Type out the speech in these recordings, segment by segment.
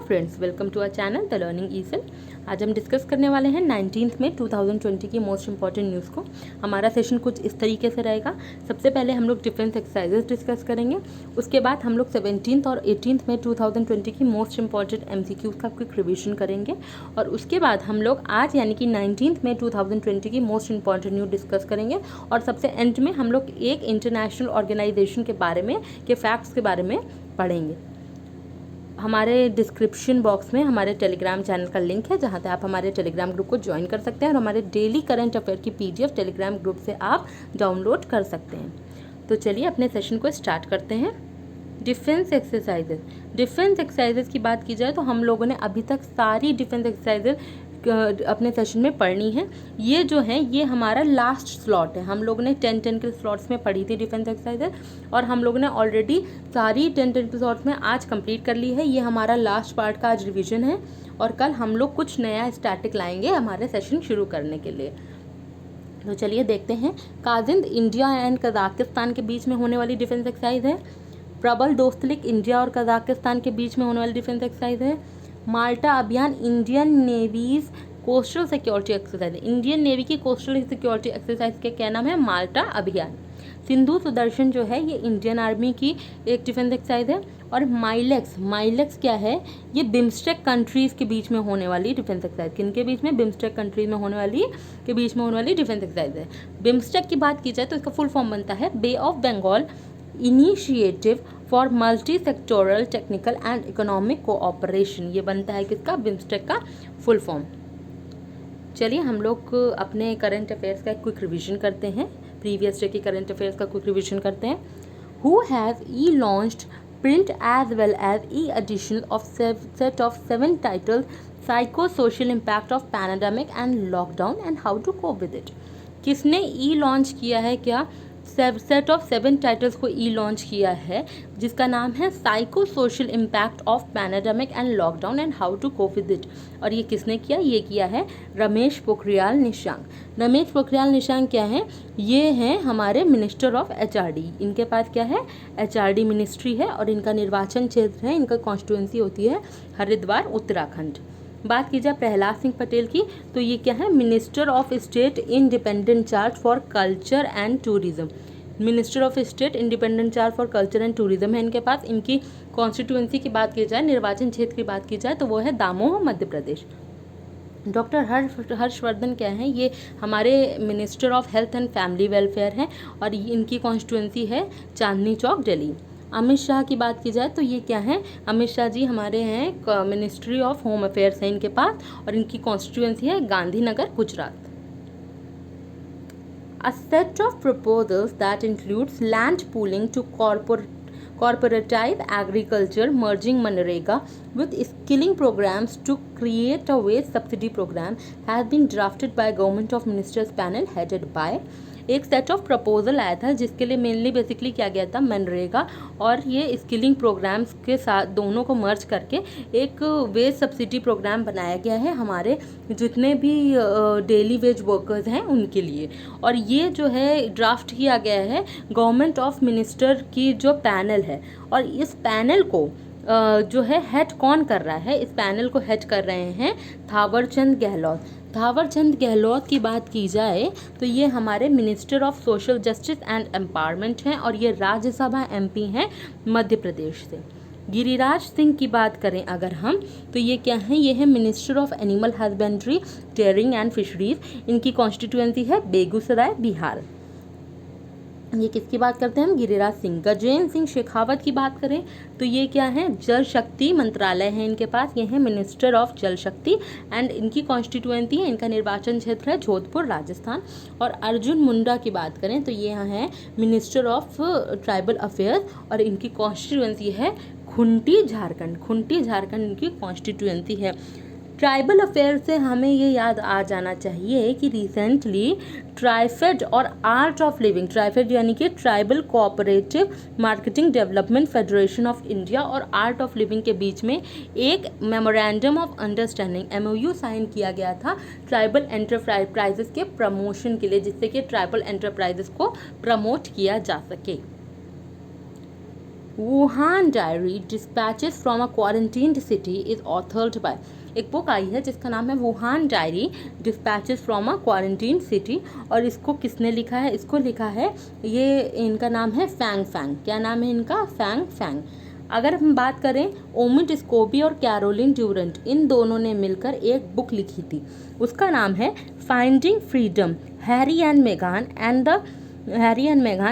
Friends, welcome to our channel the learning easel. आज हम discuss करने वाले हैं 19 में 2020 की मोस्ट इंपॉर्टेंट न्यूज़ को। हमारा सेशन कुछ इस तरीके से रहेगा। सबसे पहले हम लोग डिफेंस एक्सरसाइजेस डिस्कस करेंगे। उसके बाद हम लोग 17 और 18 में 2020 की मोस्ट इंपॉर्टेंट MCQs का क्विक रिविजन करेंगे। और उसके बाद हम लोग आज यानी कि 19 में 2020 की मोस्ट इंपॉर्टेंट न्यूज़ डिस्कस करेंगे। और सबसे एंड में हम लोग एक इंटरनेशनल ऑर्गेनाइजेशन के बारे में के फैक्ट्स के बारे में पढ़ेंगे। हमारे डिस्क्रिप्शन बॉक्स में हमारे टेलीग्राम चैनल का लिंक है, जहाँ पे आप हमारे टेलीग्राम ग्रुप को ज्वाइन कर सकते हैं और हमारे डेली करंट अफेयर की PDF टेलीग्राम ग्रुप से आप डाउनलोड कर सकते हैं। तो चलिए अपने सेशन को स्टार्ट करते हैं। डिफेंस एक्सरसाइजेज की बात की जाए तो हम लोगों ने अभी तक सारी डिफेंस एक्सरसाइजेज अपने सेशन में पढ़नी है। ये जो है ये हमारा लास्ट स्लॉट है। हम लोगों ने 10 के स्लॉट्स में पढ़ी थी डिफेंस एक्सरसाइजेज और हम लोगों ने ऑलरेडी सारी 10 के स्लॉट्स में आज कंप्लीट कर ली है। ये हमारा लास्ट पार्ट का आज रिवीजन है और कल हम लोग कुछ नया स्टैटिक लाएंगे हमारे सेशन शुरू करने के लिए। तो चलिए देखते हैं। काजिंद इंडिया एंड कजाकिस्तान के बीच में होने वाली डिफेंस एक्सरसाइज है। प्रबल दोस्तलिक इंडिया और कजाकिस्तान के बीच में होने वाली डिफेंस एक्सरसाइज है। माल्टा अभियान Indian navy's coastal security exercise. Indian navy की कोस्टल सिक्योरिटी एक्सरसाइज का क्या नाम है? माल्टा अभियान। सिंधु सुदर्शन जो है ये इंडियन आर्मी की एक डिफेंस एक्सरसाइज है। और माइलेक्स क्या है? ये बिम्स्टेक कंट्रीज के बीच में होने वाली डिफेंस एक्सरसाइज। किनके बीच में? बिम्स्टेक कंट्रीज में होने वाली डिफेंस एक्सरसाइज है। बिम्स्टेक की बात की जाए तो इसका फुल फॉर्म बनता है bay of Bengal initiative for multi sectoral technical and economic cooperation. ये बनता है किसका? बिम्स्टेक का फुल फॉर्म। चलिए हम लोग अपने करंट अफेयर्स का क्विक रिवीजन करते हैं। प्रीवियस डे के करंट अफेयर्स का क्विक रिवीजन करते हैं। Who has E launched print as well as e-edition of set of 7 titles psycho-social impact of pandemic and lockdown and how to cope with it। किसने ई launch किया है? क्या set of 7 titles को ई launch किया है जिसका नाम है psycho social impact of pandemic and lockdown and how to cope with it. और ये किसने किया? ये किया है रमेश पोखरियाल निशंक। रमेश पोखरियाल निशंक क्या है? ये हैं हमारे मिनिस्टर ऑफ HRD। इनके पास क्या है? HRD मिनिस्ट्री है और इनका निर्वाचन क्षेत्र है, इनका कॉन्स्टिट्यूंसी होती है हरिद्वार उत्तराखंड। बात की जाए प्रहलाद सिंह पटेल की तो ये क्या है? Minister of state independent charge for culture and tourism. Minister of state independent charge for culture and tourism है इनके पास। इनकी कॉन्स्टिट्यूंसी की बात की जाए, निर्वाचन क्षेत्र की बात की जाए तो वो है दामोह मध्य प्रदेश। डॉक्टर हर्षवर्धन क्या है? ये हमारे minister of health and family welfare हैं और इनकी कॉन्स्टिट्यूंसी है चांदनी चौक दिल्ली। अमित शाह की बात की जाए तो ये क्या है? अमित शाह जी हमारे हैं मिनिस्ट्री ऑफ होम अफेयर्स है इनके पास और इनकी कॉन्स्टिट्यूंसी है Gandhinagar Gujarat. A set of proposals that includes land pooling to corporative agriculture, merging Manrega with skilling programs to create a wage subsidy program has been drafted by Government of Ministers panel headed by। एक set of proposal आया था जिसके लिए mainly basically क्या गया था? मनरेगा और ये स्किलिंग प्रोग्राम्स के साथ दोनों को मर्ज करके एक वेज सब्सिडी प्रोग्राम बनाया गया है हमारे जितने भी डेली वेज वर्कर्स हैं उनके लिए। और ये जो है ड्राफ्ट किया गया है गवर्नमेंट ऑफ मिनिस्टर की जो पैनल है। और इस पैनल को जो है हेड कौन कर रहा है? इस पैनल को हेड कर रहे हैं थावरचंद गहलोत। थावरचंद गहलोत की बात की जाए तो ये हमारे minister of social justice and empowerment हैं और ये राज्यसभा MP हैं मध्य प्रदेश से। गिरिराज सिंह की बात करें अगर हम तो ये क्या है? ये है minister of animal husbandry, dairying and fisheries. इनकी कॉन्स्टिट्यूएंसी है बेगूसराय बिहार। ये किसकी बात करते हैं हम? गिरिराज सिंह। गजेंद्र सिंह शेखावत की बात करें तो ये क्या है? जल शक्ति मंत्रालय है इनके पास। ये है मिनिस्टर ऑफ जल शक्ति एंड इनकी कॉन्स्टिट्यूएंसी है, इनका निर्वाचन क्षेत्र है जोधपुर राजस्थान। और अर्जुन मुंडा की बात करें तो ये हैं मिनिस्टर ऑफ ट्राइबल अफेयर्स और इनकी कॉन्स्टिट्यूएंसी है खूंटी झारखंड इनकी कॉन्स्टिट्यूएंसी है। ट्राइबल अफेयर से हमें ये याद आ जाना चाहिए कि रिसेंटली ट्राइफेड और आर्ट ऑफ लिविंग, ट्राइफेड यानी कि tribal cooperative marketing development federation of India और आर्ट ऑफ लिविंग के बीच में एक memorandum of understanding MOU sign किया गया था ट्राइबल एंटरप्राइजेस के प्रमोशन के लिए, जिससे कि ट्राइबल एंटरप्राइजेस को प्रमोट किया जा सके। Wuhan diary dispatches from a quarantined city is authored by. एक बुक आई है जिसका नाम है Wuhan diary dispatches from a quarantine city, और इसको किसने लिखा है? इसको लिखा है, ये इनका नाम है फैंग फैंग। क्या नाम है इनका? Fang Fang. अगर हम बात करें, ओमिट स्कोबी और कैरोलिन ड्यूरेंट, इन दोनों ने मिलकर एक बुक लिखी थी, उसका नाम है फाइंडिंग फ्रीडम, हैरी एंड मेगान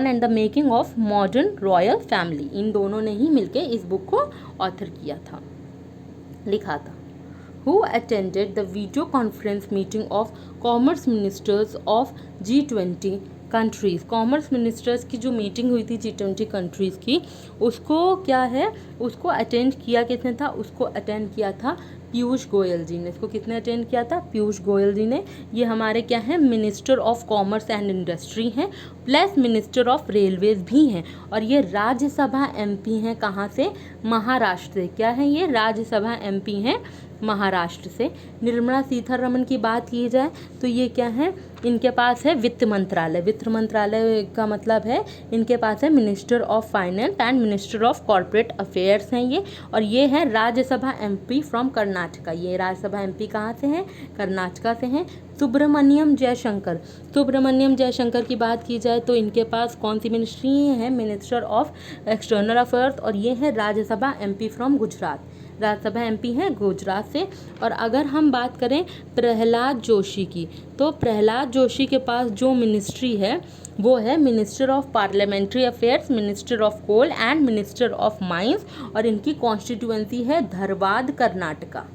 and the making of modern royal family. इन दोनों ने ही मिलकर इस बुक को ऑथर किया था, लिखा था। Who attended the video conference meeting of commerce ministers of G20 countries? Commerce ministers की जो मीटिंग हुई थी G20 कंट्रीज़ की, उसको क्या है, उसको अटेंड किया किसने था? उसको अटेंड किया था पीयूष गोयल जी ने। इसको किसने अटेंड किया था? पीयूष गोयल जी ने। ये हमारे क्या हैं? Minister of commerce and industry हैं, प्लस मिनिस्टर ऑफ रेलवेज भी हैं, और ये राज्यसभा एमपी हैं। कहाँ से? महाराष्ट्र से। क्या है ये? राज्यसभा एमपी हैं महाराष्ट्र से। निर्मला सीतारमण की बात की जाए तो ये क्या है? इनके पास है वित्त मंत्रालय। वित्त मंत्रालय का मतलब है इनके पास है minister of finance and minister of corporate affairs हैं ये, और ये है राज्यसभा एमपी फ्रॉम कर्नाटका। ये राज्यसभा एमपी कहाँ से हैं? कर्नाटका से हैं। सुब्रमण्यम जयशंकर, सुब्रमण्यम जयशंकर की बात की जाए तो इनके पास कौन सी मिनिस्ट्री है? मिनिस्टर ऑफ एक्सटर्नल अफेयर्स, और ये है Rajya Sabha MP from Gujarat. Rajya Sabha MP हैं गुजरात से। और अगर हम बात करें प्रहलाद जोशी की, तो प्रहलाद जोशी के पास जो मिनिस्ट्री है वो है minister of parliamentary affairs, minister of coal and minister of mines, और इनकी कॉन्स्टिट्यूएंसी है Dharwad, Karnataka.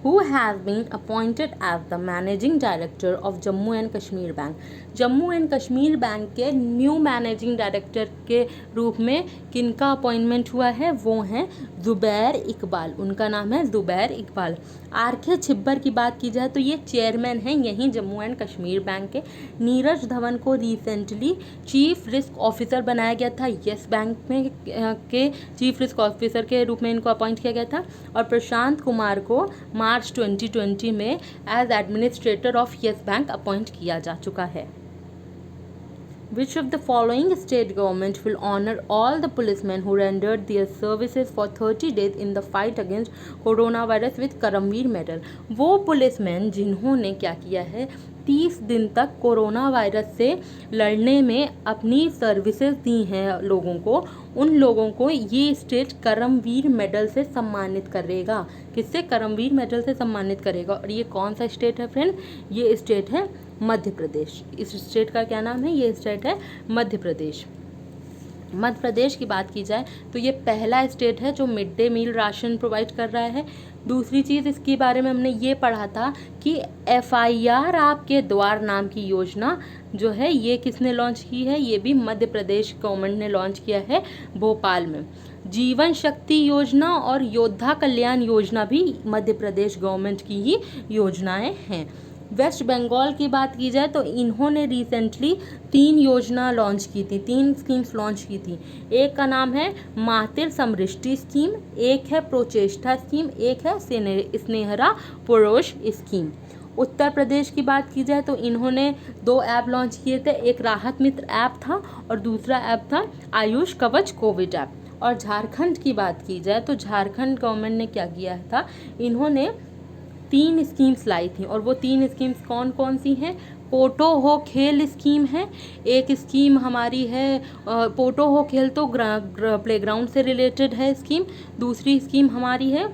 Who has been appointed as the managing director of Jammu and Kashmir Bank? Jammu and Kashmir bank के न्यू मैनेजिंग डायरेक्टर के रूप में किनका अपॉइंटमेंट हुआ है? वो हैं ज़ुबैर इकबाल। उनका नाम है ज़ुबैर इकबाल। आरके छिब्बर की बात की जाए तो ये चेयरमैन हैं यहीं जम्मू एंड कश्मीर बैंक के। नीरज धवन को रिसेंटली चीफ रिस्क ऑफिसर बनाया गया था, येस बैंक में के चीफ रिस्क ऑफिसर के रूप में इनको अपॉइंट किया गया था। और प्रशांत कुमार को मार्च 2020 में as administrator of Yes Bank appoint किया जा चुका है। Which of the following state government will honor all the policemen who rendered their services for 30 days in the fight against coronavirus with Karamveer medal? वो policeman जिन्होंने क्या किया है, 30 दिन तक कोरोना वायरस से लड़ने में अपनी सर्विसेज दी हैं लोगों को, उन लोगों को ये स्टेट करमवीर मेडल से सम्मानित करेगा। किससे? करमवीर मेडल से सम्मानित करेगा। और ये कौन सा स्टेट है फ्रेंड? ये स्टेट है मध्य प्रदेश। इस स्टेट का क्या नाम है? ये स्टेट है मध्य प्रदेश। मध्य प्रदेश की बात की जाए तो ये पहला स्टेट है जो mid day meal ration provide कर रहा है। दूसरी चीज़ इसके बारे में हमने ये पढ़ा था कि FIR आपके द्वार नाम की योजना जो है ये किसने लॉन्च की है? ये भी मध्य प्रदेश गवर्नमेंट ने लॉन्च किया है भोपाल में। जीवन शक्ति योजना और योद्धा कल्याण योजना भी मध्य प्रदेश गवर्नमेंट की ही योजनाएं हैं। वेस्ट बंगाल की बात की जाए तो इन्होंने रिसेंटली 3 योजना लॉन्च की थी, 3 स्कीम्स लॉन्च की थी। एक का नाम है मातृ समृष्टि स्कीम, एक है प्रोचेष्टा स्कीम, एक है स्नेहरा पुरुष स्कीम। उत्तर प्रदेश की बात की जाए तो इन्होंने 2 ऐप लॉन्च किए थे, एक राहत मित्र ऐप था और दूसरा ऐप था आयुष कवच कोविड ऐप। और झारखंड की बात की जाए तो झारखंड गवर्नमेंट ने क्या किया था, इन्होंने 3 स्कीम्स लाई थी, और वो 3 स्कीम्स कौन कौन सी हैं? पोटो हो खेल स्कीम है, एक स्कीम हमारी है पोटो हो खेल तो प्लेग्राउंड से रिलेटेड है स्कीम। दूसरी स्कीम हमारी है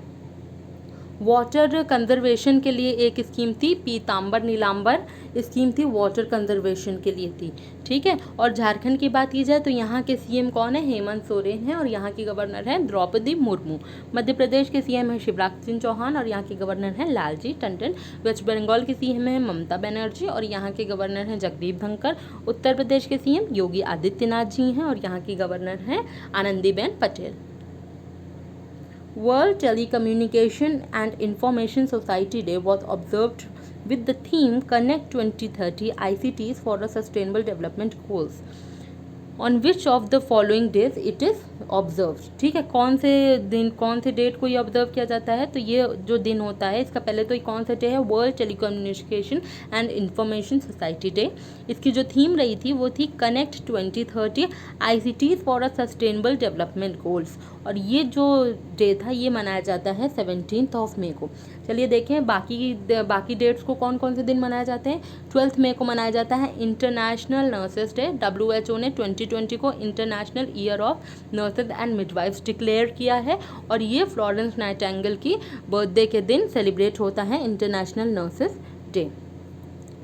वाटर कंजर्वेशन के लिए एक स्कीम थी, पीताम्बर नीलांबर स्कीम थी, वाटर कंजर्वेशन के लिए थी, ठीक है। और झारखंड की बात की जाए तो यहाँ के CM कौन है? हेमंत सोरेन है, और यहाँ की गवर्नर है द्रौपदी मुर्मू। मध्य प्रदेश के CM है शिवराज सिंह चौहान, और यहाँ के गवर्नर हैं लालजी टंडन। वेस्ट बंगाल के CM है ममता बनर्जी, और यहाँ के गवर्नर हैं जगदीप धनखड़। उत्तर प्रदेश के CM योगी आदित्यनाथ जी हैं, और यहाँ की गवर्नर हैं Anandiben Patel. World Telecommunication and Information Society Day was observed with the theme Connect 2030 ICTs for the Sustainable Development Goals. On which of the following days it is observe. ठीक है, कौन से दिन, कौन से डेट को ये ऑब्जर्व किया जाता है, तो ये जो दिन होता है इसका पहले तो ये कौन सा डे है, world telecommunication and information society day. इसकी जो थीम रही थी वो थी connect 2030 ICTs for a sustainable development goals. और ये जो डे था ये मनाया जाता है 17 मई को। चलिए देखें बाकी डेट्स को कौन कौन से दिन मनाए जाते हैं। 12 मई को मनाया जाता है इंटरनेशनल नर्सेस डे। WHO ने 2020 को international year of nurses and midwives declare किया है और ये फ्लोरेंस नाइटिंगेल की बर्थडे के दिन सेलिब्रेट होता है इंटरनेशनल नर्सेज डे।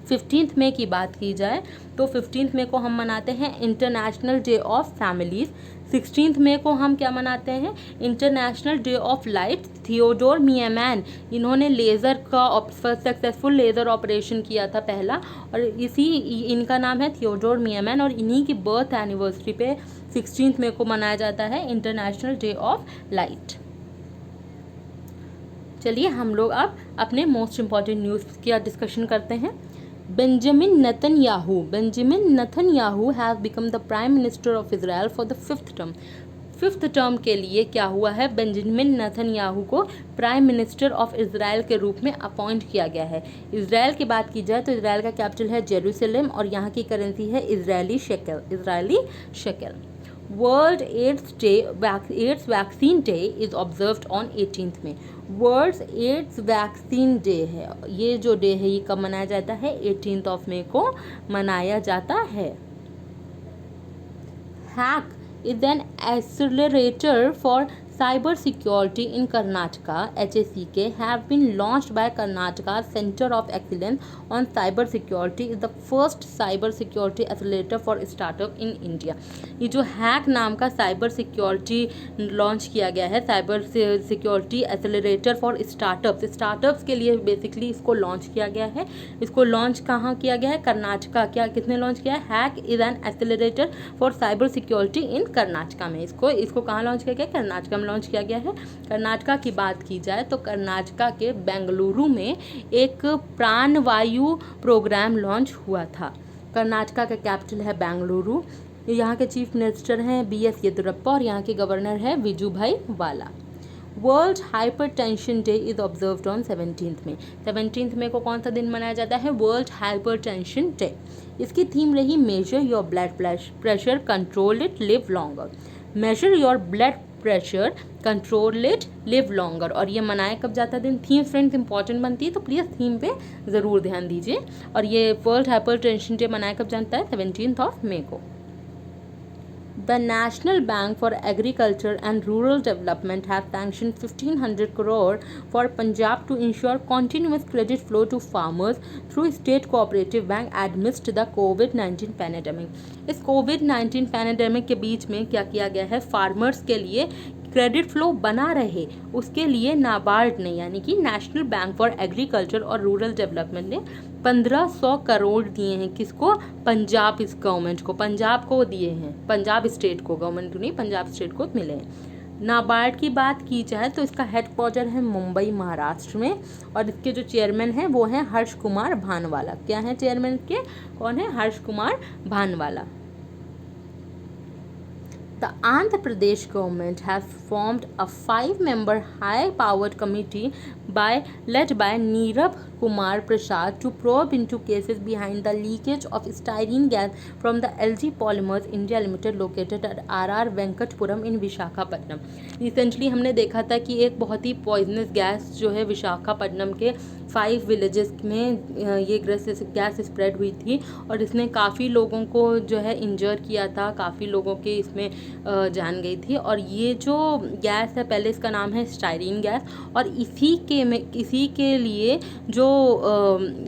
15 मई की बात की जाए तो 15 मई को हम मनाते हैं इंटरनेशनल डे ऑफ फैमिलीज़। 16 मई को हम क्या मनाते हैं, international day of light. Theodore Maiman, इन्होंने लेज़र का सक्सेसफुल लेज़र ऑपरेशन किया था पहला, और इनका नाम है थियोडोर मियामैन, और इन्हीं की बर्थ एनिवर्सरी पे 16 मई को मनाया जाता है इंटरनेशनल डे ऑफ लाइट। चलिए हम लोग अब अपने मोस्ट इम्पॉर्टेंट न्यूज़ की डिस्कशन करते हैं। Benjamin Netanyahu has become the Prime Minister of Israel for the 5th term. 5th term के लिए क्या हुआ है, बेंजामिन नेतन्याहू को प्राइम मिनिस्टर ऑफ इज़राइल के रूप में अपॉइंट किया गया है। इज़राइल की बात की जाए तो इज़राइल का कैपिटल है जेरूसलम और यहाँ की करेंसी है Israeli shekel. World AIDS Vaccine Day is observed on 18 में। वर्ल्ड एड्स वैक्सीन डे है, ये जो डे है ये कब मनाया जाता है, 18 मई को मनाया जाता है। Hack is an accelerator for cyber security in Karnataka. HACK have been launched by Karnataka Center of Excellence on Cyber Security is the first cyber security accelerator for startup in India. ये जो hack नाम का cyber security launch किया गया है, cyber security accelerator for startups के लिए basically इसको लॉन्च किया गया है। इसको लॉन्च कहाँ किया गया है, कर्नाटका। किसने लॉन्च किया है, hack is an accelerator for cyber security in Karnataka में। इसको कहाँ लॉन्च किया गया, कर्नाटका लॉन्च किया गया है। कर्नाटका की बात की जाए तो कर्नाटका के बेंगलुरु में एक प्राणवायु प्रोग्राम लॉन्च हुआ था। कर्नाटका का कैपिटल है बेंगलुरु। यहाँ के चीफ मिनिस्टर हैं BS येदियुरप्पा और यहाँ के गवर्नर है विजूभाई वाला। World hypertension day is observed on 17 मई। 17 मई को कौन सा दिन मनाया जाता है, वर्ल्ड हाइपरटेंशन डे। इसकी थीम रही major your blood pressure, control it, live longer. Major your blood pressure, control it, live longer. और ये मनाया कब जाता है दिन, थीम फ्रेंड्स इंपॉर्टेंट बनती है तो प्लीज़ थीम पे ज़रूर ध्यान दीजिए। और ये वर्ल्ड हाइपरटेंशन डे मनाया कब जाता है, 17 मई को। The National Bank for Agriculture and Rural Development has sanctioned 1,500 crore for Punjab to ensure continuous credit flow to farmers through State Cooperative Bank amidst the COVID-19 pandemic. इस COVID-19 pandemic के बीच में क्या किया गया है, फार्मर्स के लिए क्रेडिट फ्लो बना रहे उसके लिए नाबार्ड ने यानी कि नेशनल बैंक फॉर एग्रीकल्चर और रूरल डेवलपमेंट ने 1500 करोड़ दिए हैं। किसको, पंजाब इस गवर्नमेंट को, पंजाब को दिए हैं, पंजाब स्टेट को, गवर्नमेंट को नहीं, पंजाब स्टेट को मिले हैं। नाबार्ड की बात की जाए तो इसका हेडक्वार्टर है मुंबई महाराष्ट्र में और इसके जो चेयरमैन हैं वो हैं हर्ष कुमार भानवाला। क्या है चेयरमैन के, कौन है, Harsh Kumar Bhanwala. The Andhra Pradesh government has formed a 5-member high-powered committee led by Nirav Kumar Prasad to probe into cases behind the leakage of styrene gas from the LG Polymers India Limited located at RR Venkatpuram in Visakhapatnam. Recently हमने देखा था कि एक बहुत ही poisonous gas जो है विशाखापट्टनम के 5 villages में ये गैस स्प्रेड हुई थी और इसने काफ़ी लोगों को जो है इंजर किया था, काफ़ी लोगों के इसमें जान गई थी। और ये जो गैस है पहले इसका नाम है स्टाइरीन गैस और इसी के लिए जो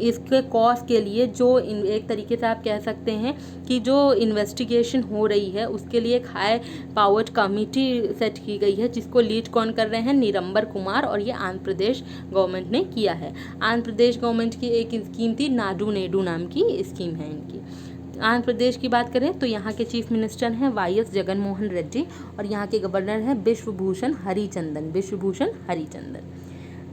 इसके कॉज के लिए जो एक तरीके से आप कह सकते हैं कि जो इन्वेस्टिगेशन हो रही है उसके लिए एक हाई पावर्ड कमेटी सेट की गई है जिसको लीड कौन कर रहे हैं, निरंबर कुमार, और ये आंध्र प्रदेश गवर्नमेंट ने किया है। आंध्र प्रदेश गवर्नमेंट की एक स्कीम थी नाडू नेडू नाम की स्कीम है इनकी। आंध्र प्रदेश की बात करें तो यहाँ के चीफ मिनिस्टर हैं YS जगन मोहन रेड्डी और यहाँ के गवर्नर हैं Vishwabhushan Harichandan.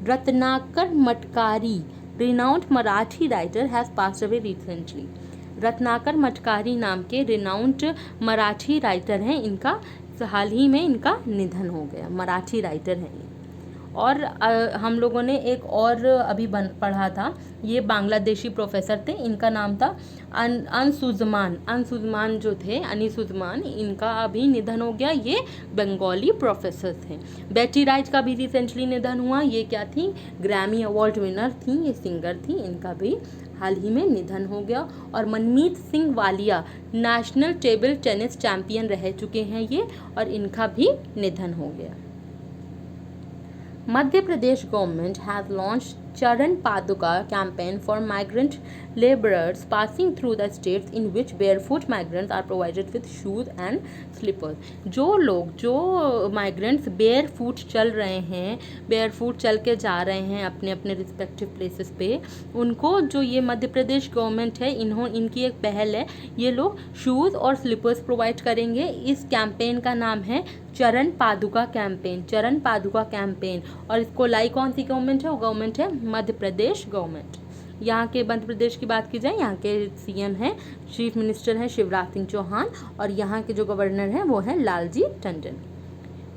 Ratnakar मटकारी, renowned Marathi writer, has passed away recently. Ratnakar मटकारी नाम के रिनाउंड मराठी राइटर हैं, इनका हाल ही में इनका निधन हो गया। मराठी राइटर हैं ये। और हम लोगों ने एक और अभी पढ़ा था, ये बांग्लादेशी प्रोफेसर थे, इनका नाम था अनसुजमान जो थे, अनीसुजमान, इनका अभी निधन हो गया। ये बंगाली प्रोफेसर थे। बेटी राइट का भी रिसेंटली निधन हुआ। ये क्या थी? ग्रैमी अवार्ड विनर थी, ये सिंगर थी, इनका भी हाल ही में निधन हो गया। और Manmeet Singh Walia national table tennis champion रह चुके हैं ये, और इनका भी निधन हो गया। Madhya Pradesh government has launched Charan Paduka campaign for migrant laborers passing through the states in which barefoot migrants are provided with shoes and slippers। जो migrants barefoot चल रहे हैं, barefoot चल के जा रहे हैं अपने अपने respective places पे, उनको जो ये मध्य प्रदेश गवर्नमेंट है, इनकी एक पहल है, ये लोग शूज़ और स्लीपर्स प्रोवाइड करेंगे। इस कैंपेन का नाम है चरण पादुका कैंपेन, चरण पादुका कैंपेन। और इसको लाई कौन सी गवर्नमेंट है? वो गवर्नमेंट है मध्य प्रदेश गवर्नमेंट। यहाँ के मध्य प्रदेश की बात की जाए, यहाँ के सीएम हैं, चीफ मिनिस्टर हैं शिवराज सिंह चौहान, और यहाँ के जो गवर्नर हैं वो हैं Lalji Tandon.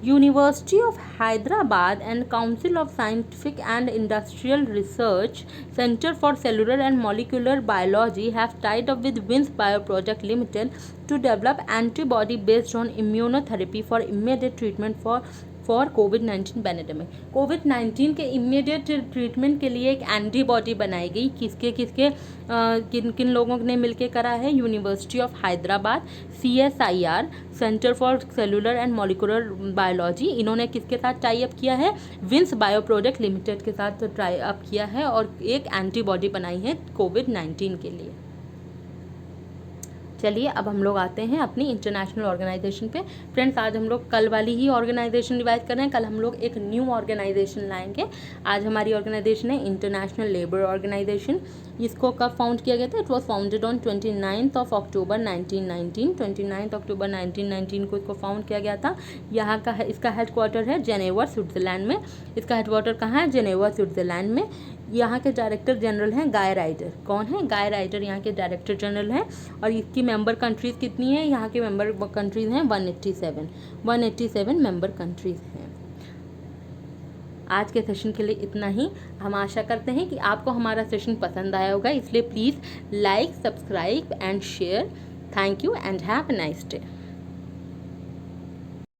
University of Hyderabad and Council of Scientific and Industrial Research Center for Cellular and Molecular Biology have tied up with WINS Bio Project Limited to develop antibody based on immunotherapy for immediate treatment for covid pandemic. कोविड-19 के immediate treatment के लिए एक antibody बनाई गई। किन लोगों ने मिलकर करा है? University of Hyderabad, CSIR centre for cellular and molecular biology, इन्होंने किसके साथ टाई अप किया है? विंस बायो प्रोजेक्ट लिमिटेड के साथ टाई अप किया है और एक एंटीबॉडी बनाई है कोविड-19 के लिए। चलिए अब हम लोग आते हैं अपनी इंटरनेशनल ऑर्गेनाइजेशन पे। फ्रेंड्स, आज हम लोग कल वाली ही ऑर्गेनाइजेशन रिवाइज कर रहे हैं। कल हम लोग एक न्यू ऑर्गेनाइजेशन लाएंगे। आज हमारी ऑर्गेनाइजेशन है इंटरनेशनल लेबर ऑर्गेनाइजेशन। इसको कब फाउंड किया गया था? इट वॉज फाउंडेड ऑन 29 अक्टूबर 1919। 29 अक्टूबर 1919 को इसको फाउंड किया गया था। यहाँ का इसका हेडक्वार्टर है जेनेवा, स्विट्जरलैंड में। इसका हेडक्वार्टर कहाँ है? जेनेवा, स्विट्जरलैंड में। यहाँ के डायरेक्टर जनरल हैं गाय राइडर। कौन है? गाय राइडर यहाँ के डायरेक्टर जनरल हैं। और इसकी मेंबर कंट्रीज़ कितनी है? यहाँ के मेंबर कंट्रीज़ हैं 187 मेंबर कंट्रीज़ हैं। आज के सेशन के लिए इतना ही। हम आशा करते हैं कि आपको हमारा सेशन पसंद आया होगा, इसलिए please like, subscribe and share. Thank you and have a nice day.